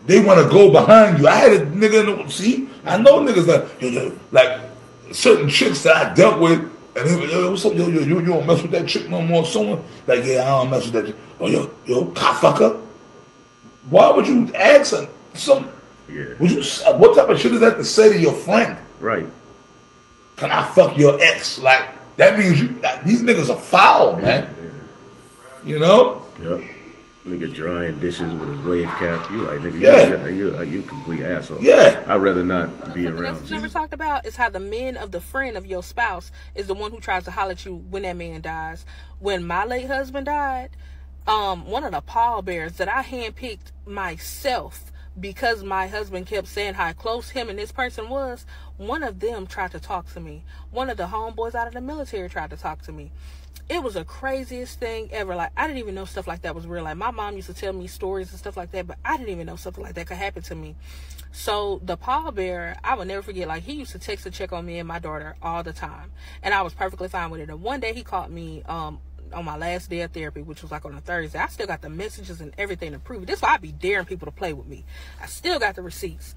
they want to go behind you. I had a nigga, see, I know niggas like certain chicks that I dealt with, and they were, yo, what's up, yo, you don't mess with that chick no more. Someone like, yeah, I don't mess with that chick. Oh, yo, cockfucker. Why would you ask some? Yeah. Would you? What type of shit is that to say to your friend? Right. Can I fuck your ex? Like that means these niggas are foul, man. Yeah. You know? Yep. Nigga drying dishes with his wave cap. You like, nigga, you complete asshole. Yeah. I'd rather not be around What you never talked about is how the men of the friend of your spouse is the one who tries to holler at you when that man dies. When my late husband died, one of the pallbearers that I handpicked myself because my husband kept saying how close him and this person was, one of them tried to talk to me. One of the homeboys out of the military tried to talk to me. It was the craziest thing ever. Like, I didn't even know stuff like that was real. Like, my mom used to tell me stories and stuff like that, but I didn't even know something like that could happen to me. So the pallbearer, I will never forget, like, he used to text and check on me and my daughter all the time, and I was perfectly fine with it. And one day he called me on my last day of therapy, which was like on a Thursday. I still got the messages and everything to prove it. This is why I be daring people to play with me. I still got the receipts.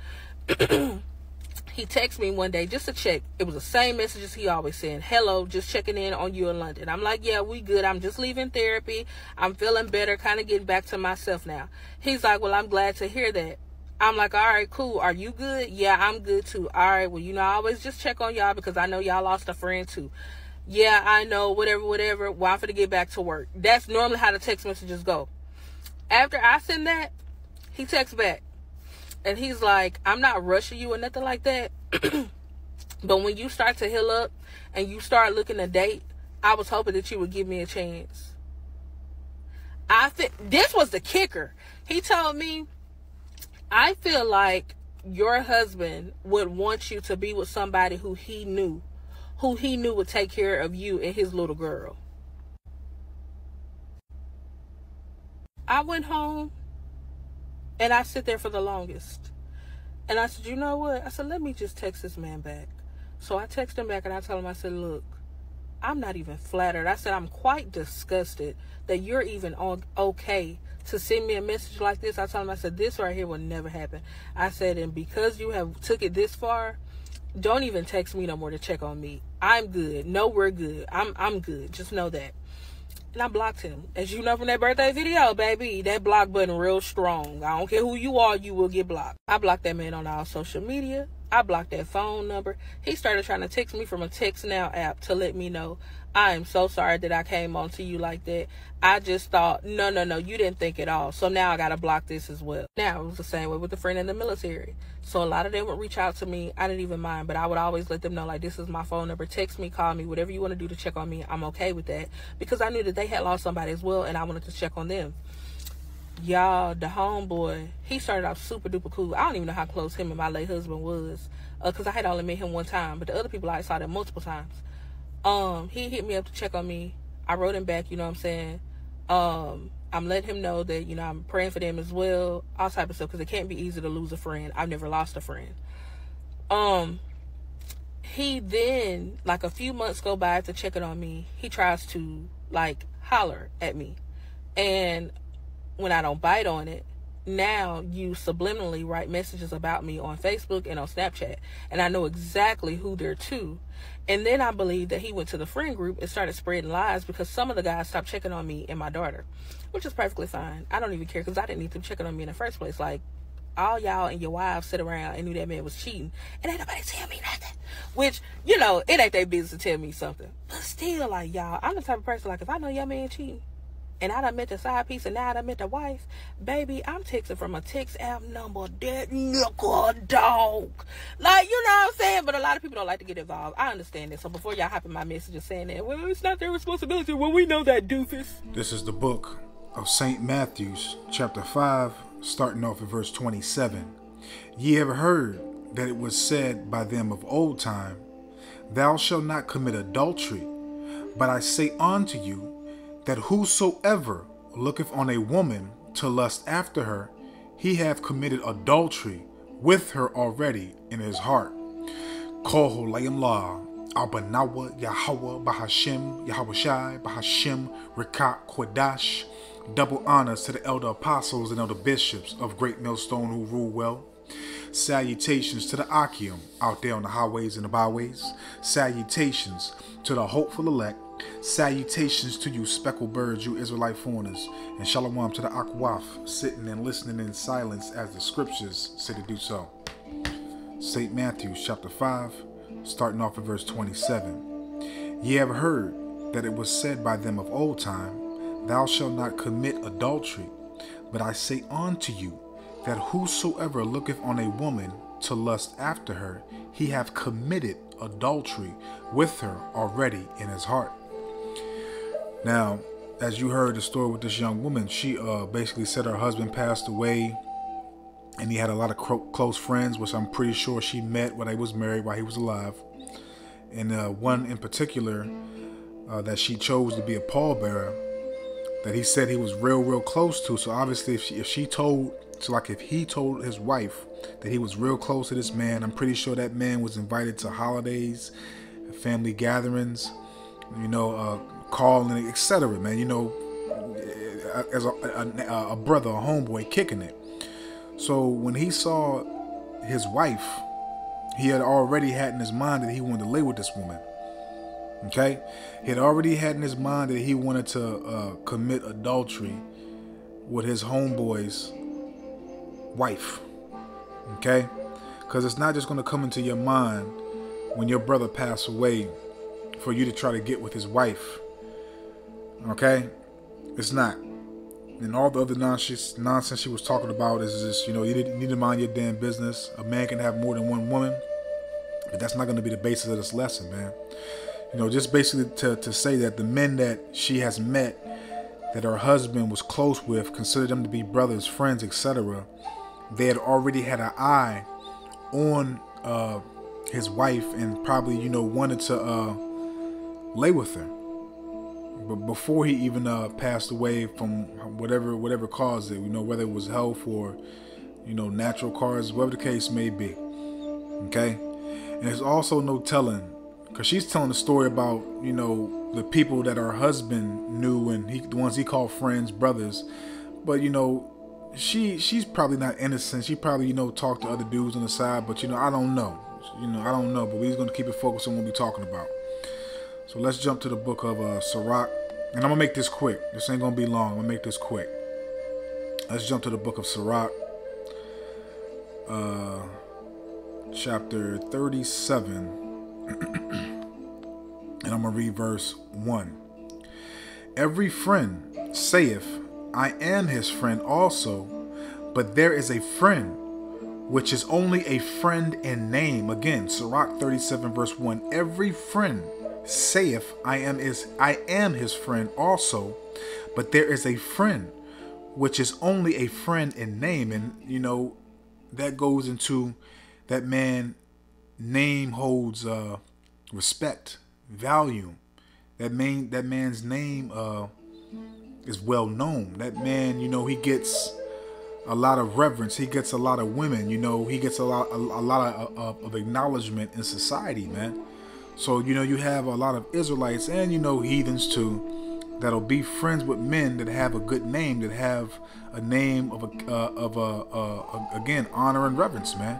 He texted me one day just to check. It was the same messages he always sent. Hello, just checking in on you in London. I'm like, yeah, we good. I'm just leaving therapy. I'm feeling better, kind of getting back to myself now. He's like, well, I'm glad to hear that. I'm like, all right, cool. Are you good? Yeah, I'm good too. All right, well, I always just check on y'all because I know y'all lost a friend too. Yeah, I know, whatever. Well, I'm finna get back to work. That's normally how the text messages go. After I send that, he texts back. And he's like, I'm not rushing you or nothing like that. But when you start to heal up and you start looking to date, I was hoping that you would give me a chance. This was the kicker. He told me, I feel like your husband would want you to be with somebody who he knew would take care of you and his little girl. I went home and I sit there for the longest. And I said, you know what? I said, let me just text this man back. So I text him back and I tell him, I said, look, I'm not even flattered. I said, I'm quite disgusted that you're even okay to send me a message like this. I told him, I said, this right here will never happen. I said, and because you have took it this far, don't even text me no more to check on me. I'm good. No, we're good. I'm good. Just know that. And I blocked him. As you know from that birthday video, baby, that block button real strong. I don't care who you are, you will get blocked. I blocked that man on all social media. I blocked that phone number. He started trying to text me from a Text Now app to let me know, I am so sorry that I came on to you like that. I just thought, no, you didn't think at all. So now I got to block this as well. Now, it was the same way with the friend in the military. So a lot of them would reach out to me. I didn't even mind, but I would always let them know, like, this is my phone number. Text me, call me, whatever you want to do to check on me. I'm okay with that because I knew that they had lost somebody as well, and I wanted to check on them. Y'all, the homeboy, he started off super duper cool. I don't even know how close him and my late husband was because I had only met him one time, but the other people I saw them multiple times. He hit me up to check on me. I wrote him back, you know what I'm saying? I'm letting him know that, I'm praying for them as well, all type of stuff, because it can't be easy to lose a friend. I've never lost a friend. He then, like a few months go by after checking on me, he tries to, like, holler at me. And when I don't bite on it, now you subliminally write messages about me on Facebook and on Snapchat. And I know exactly who they're to. And then I believe that he went to the friend group and started spreading lies because some of the guys stopped checking on me and my daughter, which is perfectly fine. I don't even care because I didn't need them checking on me in the first place. Like, all y'all and your wives sit around and knew that man was cheating and ain't nobody tell me nothing. Which, it ain't their business to tell me something. But still, like, y'all, I'm the type of person, like, if I know your man cheating, and I done met the side piece, and now I done met the wife, baby, I'm texting from a text app number, that nigga dog. Like, you know what I'm saying? But a lot of people don't like to get involved. I understand that. So before y'all hop in my messages saying that, well, it's not their responsibility. Well, we know that, doofus. This is the book of St. Matthew, chapter 5, starting off at verse 27. Ye have heard that it was said by them of old time, Thou shalt not commit adultery. But I say unto you, that whosoever looketh on a woman to lust after her, he hath committed adultery with her already in his heart. Koho layim la, Abanawa Yahweh Bahashem Yahweh Shai Bahashem Rikat Kodash Double honors to the elder apostles and elder bishops of Great Millstone who rule well. Salutations to the Akim out there on the highways and the byways. Salutations to the hopeful elect. Salutations to you speckled birds, you Israelite foreigners. And shalom to the Akwaf, sitting and listening in silence as the scriptures say to do so. St. Matthew chapter 5, starting off at verse 27. Ye have heard that it was said by them of old time, Thou shalt not commit adultery. But I say unto you, that whosoever looketh on a woman to lust after her, he hath committed adultery with her already in his heart. Now, as you heard the story with this young woman, she basically said her husband passed away, and he had a lot of close friends, which I'm pretty sure she met when they was married while he was alive. And one in particular that she chose to be a pallbearer, that he said he was real close to. So obviously, if he told his wife that he was real close to this man, I'm pretty sure that man was invited to holidays, family gatherings, calling, etc. Man, as a brother, a homeboy kicking it. So when he saw his wife, he had already had in his mind that he wanted to lay with this woman. Okay, he had already had in his mind that he wanted to commit adultery with his homeboy's wife. Okay, because it's not just going to come into your mind when your brother passed away for you to try to get with his wife. Okay, it's not. And all the other nonsense she was talking about is just, you need to mind your damn business. A man can have more than one woman, but that's not going to be the basis of this lesson, man. Just basically to say that the men that she has met, that her husband was close with, considered them to be brothers, friends, etc. They had already had an eye on his wife and probably, wanted to lay with her. But before he even passed away from whatever caused it, whether it was health or, natural causes, whatever the case may be. Okay? And there's also no telling, because she's telling the story about, the people that her husband knew and the ones he called friends, brothers. But, she's probably not innocent. She probably, talked to other dudes on the side, but, I don't know. I don't know, but we're just going to keep it focused on what we're talking about. So let's jump to the book of Sirach. And I'm going to make this quick. This ain't going to be long. I'm going to make this quick. Let's jump to the book of Sirach. Chapter 37. And I'm going to read verse 1. Every friend saith, I am his friend also. But there is a friend which is only a friend in name. Again, Sirach 37 verse 1. Every friend saith, I am his friend also, but there is a friend which is only a friend in name. And that goes into that man name holds respect, value. That man's name is well known. That man, he gets a lot of reverence. He gets a lot of women. He gets a lot of acknowledgement in society, man. So, you have a lot of Israelites and, heathens too, that'll be friends with men that have a good name, that have a name of again, honor and reverence, man.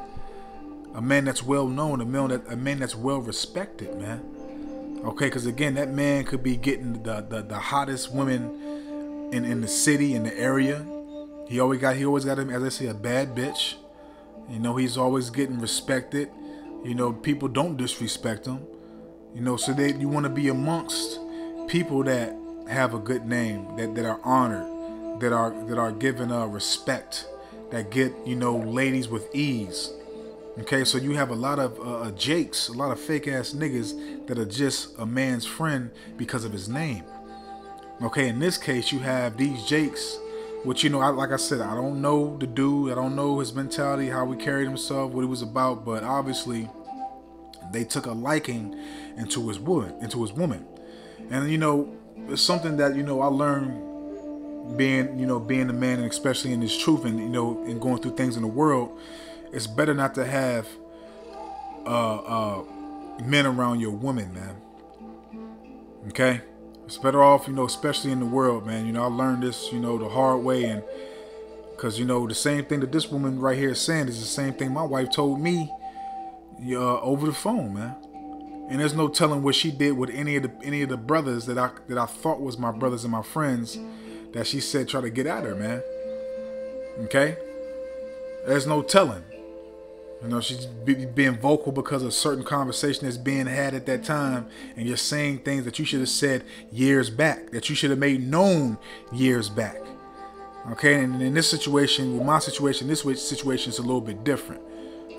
A man that's well known, a man that's well respected, man. Okay, because again, that man could be getting the hottest women in the city, in the area. He always got him, as I say, a bad bitch. He's always getting respected. People don't disrespect him. So you want to be amongst people that have a good name, that are honored, that are given respect, that get ladies with ease. Okay, so you have a lot of jakes, a lot of fake ass niggas that are just a man's friend because of his name. Okay, in this case, you have these jakes, which like I said, I don't know the dude, I don't know his mentality, how he carried himself, what he was about, but obviously they took a liking into his woman. And it's something that I learned being a man, and especially in this truth, and and going through things in the world. It's better not to have men around your woman, man. Okay, It's better off, especially in the world, man. I learned this, the hard way. And because, the same thing that this woman right here is saying is the same thing my wife told me over the phone, man. And there's no telling what she did with any of the brothers that I thought was my brothers and my friends that she said try to get at her, man. Okay? There's no telling. She's being vocal because of certain conversation that's being had at that time, and you're saying things that you should have said years back, that you should have made known years back. Okay? And in this situation, with my situation, this situation is a little bit different.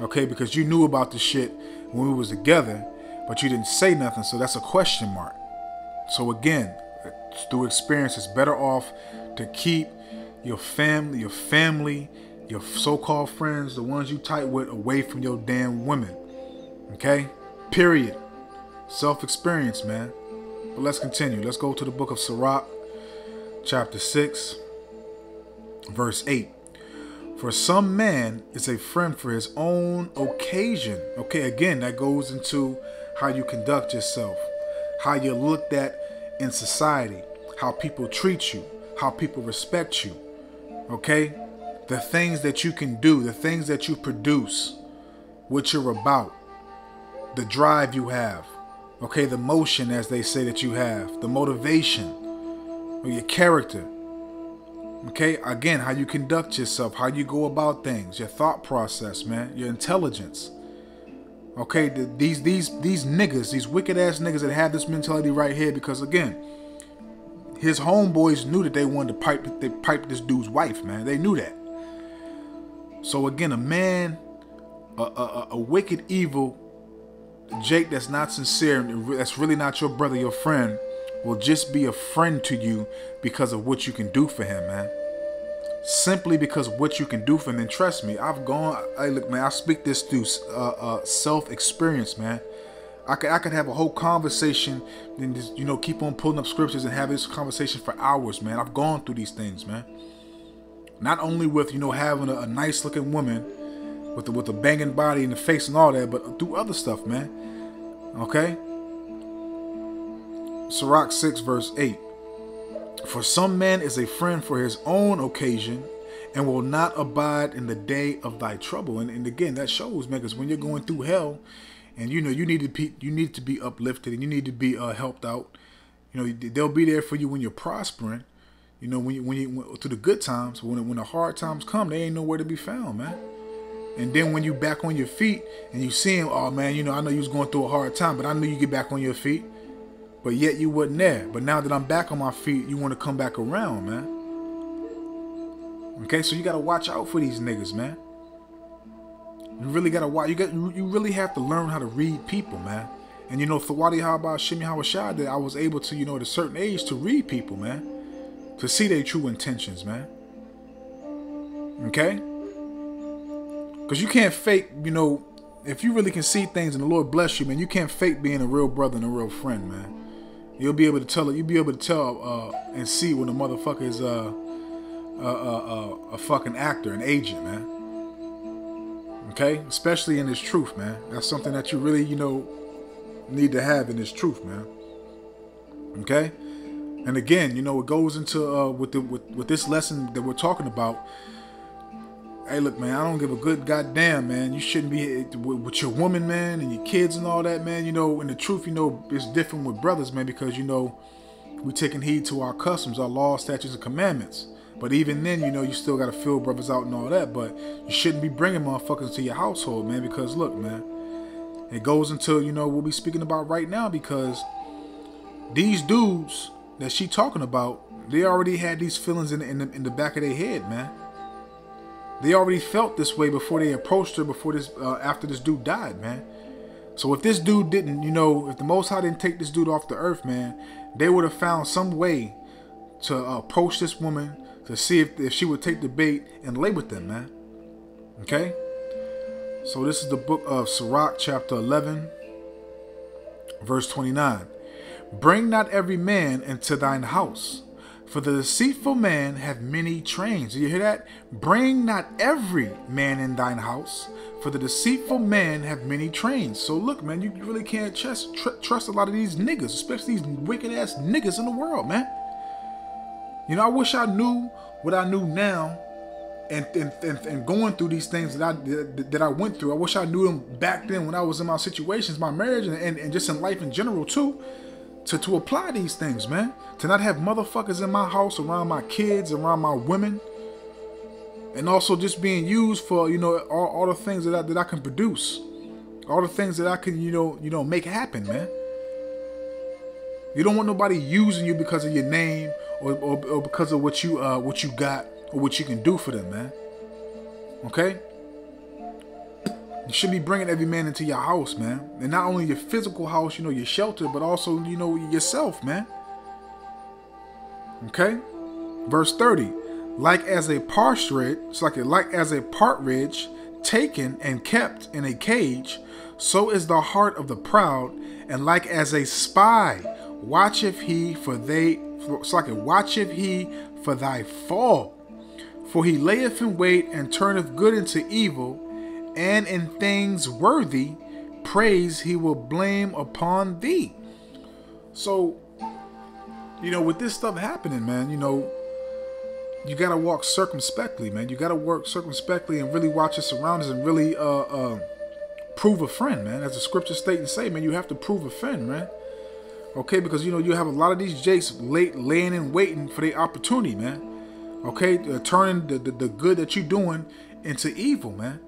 Okay? Because you knew about the shit when we was together, but you didn't say nothing, so that's a question mark. So again, through experience, it's better off to keep your family, your so-called friends, the ones you tight with, away from your damn women. Okay? Period. Self-experience, man. But let's continue. Let's go to the book of Sirach, chapter 6, verse 8. For some man is a friend for his own occasion. Okay, again, that goes into how you conduct yourself, how you're looked at in society, how people treat you, how people respect you. Okay? The things that you can do, the things that you produce, what you're about, the drive you have, okay, the motion, as they say, that you have, the motivation, or your character, okay, again, how you conduct yourself, how you go about things, your thought process, man, your intelligence, okay, these niggas, these wicked ass niggas that have this mentality right here, because again, his homeboys knew that they wanted to pipe this dude's wife, man, they knew that. So again, a man, a wicked, evil Jake that's not sincere, that's really not your brother, your friend, will just be a friend to you because of what you can do for him, man. Simply because of what you can do for him. And trust me, look, man, I speak this through self-experience, man. I could have a whole conversation and just, keep on pulling up scriptures and have this conversation for hours, man. I've gone through these things, man. Not only with, having a nice looking woman with a banging body in the face and all that, but through other stuff, man. Okay? Sirach 6 verse 8. For some man is a friend for his own occasion and will not abide in the day of thy trouble. And again, that shows, man, because when you're going through hell and you need to be uplifted and you need to be helped out, they'll be there for you when you're prospering. When you through the good times, when the hard times come, they ain't nowhere to be found, man. And then when you back on your feet and you see him, oh man, I know you was going through a hard time, but I knew you get back on your feet. But yet you wasn't there. But now that I'm back on my feet, you want to come back around, man. Okay, so you gotta watch out for these niggas, man. You really gotta watch. You really have to learn how to read people, man. And Thawadi Haba Shimi Hawashad, that I was able to, at a certain age, to read people, man. To see their true intentions, man. Okay? Because you can't fake, if you really can see things and the Lord bless you, man, you can't fake being a real brother and a real friend, man. You'll be able to tell and see when a motherfucker is a fucking actor, an agent, man. Okay? Especially in this truth, man. That's something that you really, need to have in this truth, man. Okay? And again, it goes into with this lesson that we're talking about. Hey, look, man, I don't give a good goddamn, man. You shouldn't be with your woman, man, and your kids and all that, man. And the truth, it's different with brothers, man, because we taking heed to our customs, our laws, statutes, and commandments. But even then, you still got to fill brothers out and all that. But you shouldn't be bringing motherfuckers to your household, man, because look, man, it goes into what we'll be speaking about right now, because these dudes that she talking about, they already had these feelings in the back of their head, man. They already felt this way before they approached her, after this dude died, man. So if this dude didn't, if the Most High didn't take this dude off the earth, man, they would have found some way to approach this woman to see if she would take the bait and lay with them, man. Okay? So this is the book of Sirach, chapter 11, verse 29. Bring not every man into thine house, for the deceitful man hath many trains. Do you hear that? Bring not every man in thine house, For the deceitful man have many trains. So look, man, you really can't trust a lot of these niggas, especially these wicked ass niggas in the world, man. You know, I wish I knew what I knew now, and going through these things that I went through. I wish I knew them back then when I was in my situations, my marriage, and just in life in general too, to apply these things, man. To not have motherfuckers in my house, around my kids, around my women, and also just being used for, you know, all the things that I can produce, all the things that I can, you know, make happen, man. You don't want nobody using you because of your name or because of what you got or what you can do for them, man. Okay? You should be bringing every man into your house, man. And not only your physical house, you know, your shelter, but also, you know, yourself, man. Okay? Verse 30. Like as a partridge taken and kept in a cage, so is the heart of the proud, and like as a spy, watcheth he for thy fall. For he layeth in wait and turneth good into evil, and in things worthy praise he will blame upon thee. So, you know, with this stuff happening, man, you know, you gotta walk circumspectly, man. You gotta work circumspectly and really watch your surroundings and really prove a friend, man. As the scripture state and say, man, you have to prove a friend, man. Okay, because you know you have a lot of these jakes laying and waiting for the opportunity, man. Okay, turning the good that you're doing into evil, man.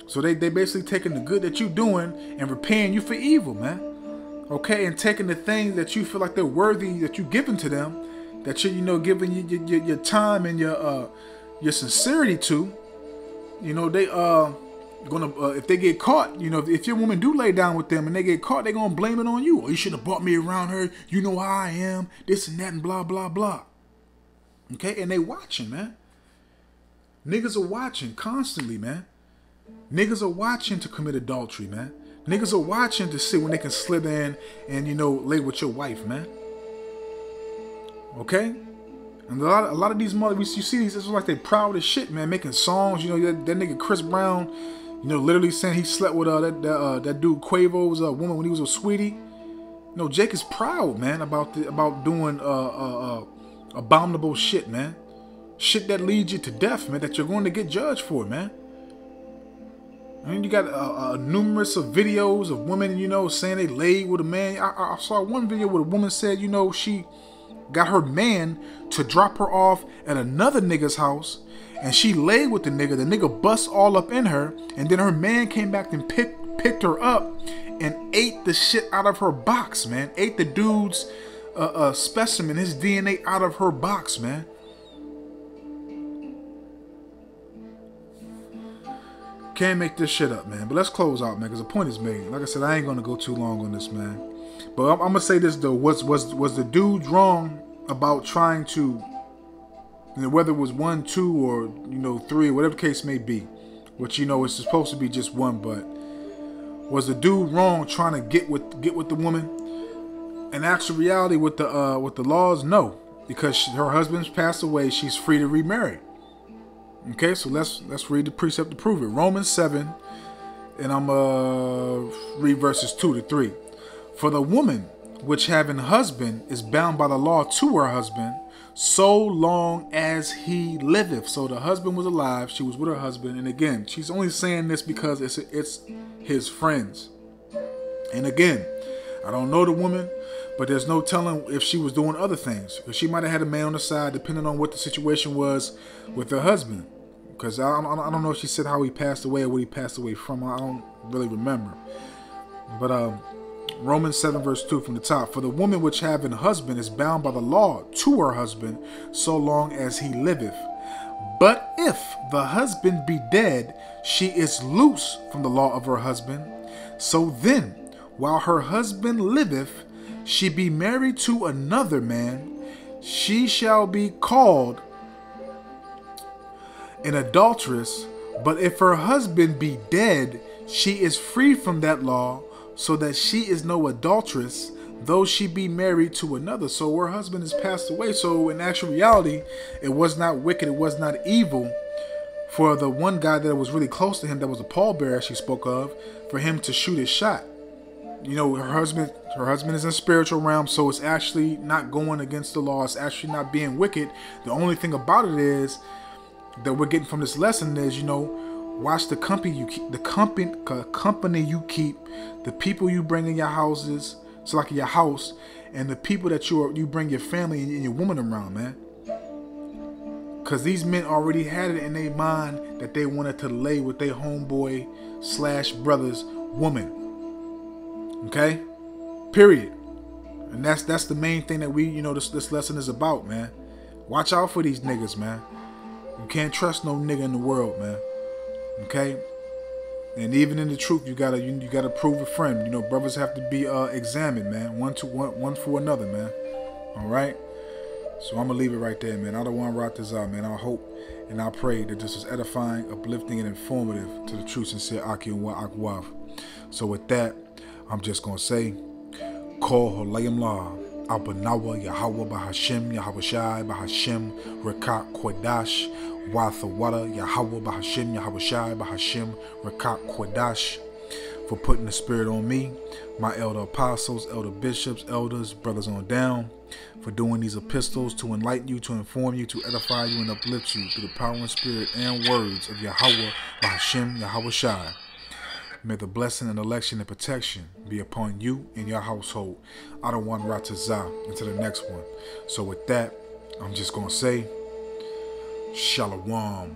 So they basically taking the good that you're doing and repaying you for evil, man. Okay, and taking the things that you feel like they're worthy, that you're giving to them, that you're, you know, giving your time and your sincerity to. You know, they gonna if they get caught, you know, if your woman do lay down with them and they get caught, they gonna blame it on you. Oh, you should have brought me around her. You know how I am, this and that and blah blah blah. Okay, and they watching, man. Niggas are watching constantly, man. Niggas are watching to commit adultery, man. Niggas are watching to see when they can slip in and, you know, lay with your wife, man. Okay? And a lot of these mothers, you see these, it's like they proud as shit, man, making songs. You know, that nigga Chris Brown, you know, literally saying he slept with that dude Quavo's woman when he was with Sweetie. You know, Jake is proud, man, about doing abominable shit, man. Shit that leads you to death, man, that you're going to get judged for, man. I mean, you got numerous of videos of women, you know, saying they laid with a man. I saw one video where a woman said, you know, she got her man to drop her off at another nigga's house, and she laid with the nigga bust all up in her, and then her man came back and picked her up and ate the shit out of her box, man. Ate the dude's specimen, his DNA out of her box, man. Can't make this shit up, man. But let's close out, man, because the point is made. Like I said, I ain't gonna go too long on this, man. But I'm gonna say this though: was the dude wrong about trying to, you know, whether it was 1, 2, or, you know, 3, whatever the case may be, which, you know, it's supposed to be just one, but was the dude wrong trying to get with the woman? In actual reality, with the laws, no, because her husband's passed away, she's free to remarry. Okay, so let's read the precept to prove it. Romans 7, and I'm read verses 2 to 3. For the woman which having a husband is bound by the law to her husband, so long as he liveth. So the husband was alive, she was with her husband, and again, she's only saying this because it's his friends. And again, I don't know the woman, but there's no telling if she was doing other things. Because she might have had a man on the side, depending on what the situation was with her husband. Because I don't know if she said how he passed away or what he passed away from. I don't really remember. But Romans 7 verse 2 from the top. For the woman which having a husband is bound by the law to her husband, so long as he liveth. But if the husband be dead, she is loose from the law of her husband. So then, while her husband liveth, she be married to another man, she shall be called an adulteress. But if her husband be dead, she is free from that law, so that she is no adulteress, though she be married to another. So her husband has passed away. So in actual reality, it was not wicked, it was not evil for the one guy that was really close to him, that was a pallbearer she spoke of, for him to shoot his shot. You know, her husband is in the spiritual realm, so it's actually not going against the law. It's actually not being wicked. The only thing about it is that we're getting from this lesson is, you know, watch the company you keep, the company you keep, the people you bring in your houses, so like in your house, and the people that you bring your family and your woman around, man. Because these men already had it in their mind that they wanted to lay with their homeboy / brother's woman. Okay? Period. And that's the main thing that we, you know, this lesson is about, man. Watch out for these niggas, man. You can't trust no nigga in the world, man. Okay? And even in the truth, you gotta prove a friend. You know, brothers have to be examined, man. One for another, man. All right? So I'm gonna leave it right there, man. I don't want to rock this out, man. I hope and I pray that this is edifying, uplifting, and informative to the true, sincere Aki and Wa Akwaf. So with that, I'm just gonna say, Kol Holayim La, Abanawa Yahweh Bahashim, Yahweh Shai Bahashim, Rekat Kodash, Wathawada, Yahweh Bahashim, Yahweh Shai Bahashim, Rekat Kodash, for putting the spirit on me, my elder apostles, elder bishops, elders, brothers on down, for doing these epistles to enlighten you, to inform you, to edify you, and uplift you through the power and spirit and words of Yahweh Bahashim, Yahweh Shai. May the blessing and election and protection be upon you and your household. I don't want Ratazah into the next one. So with that, I'm just going to say, Shalom.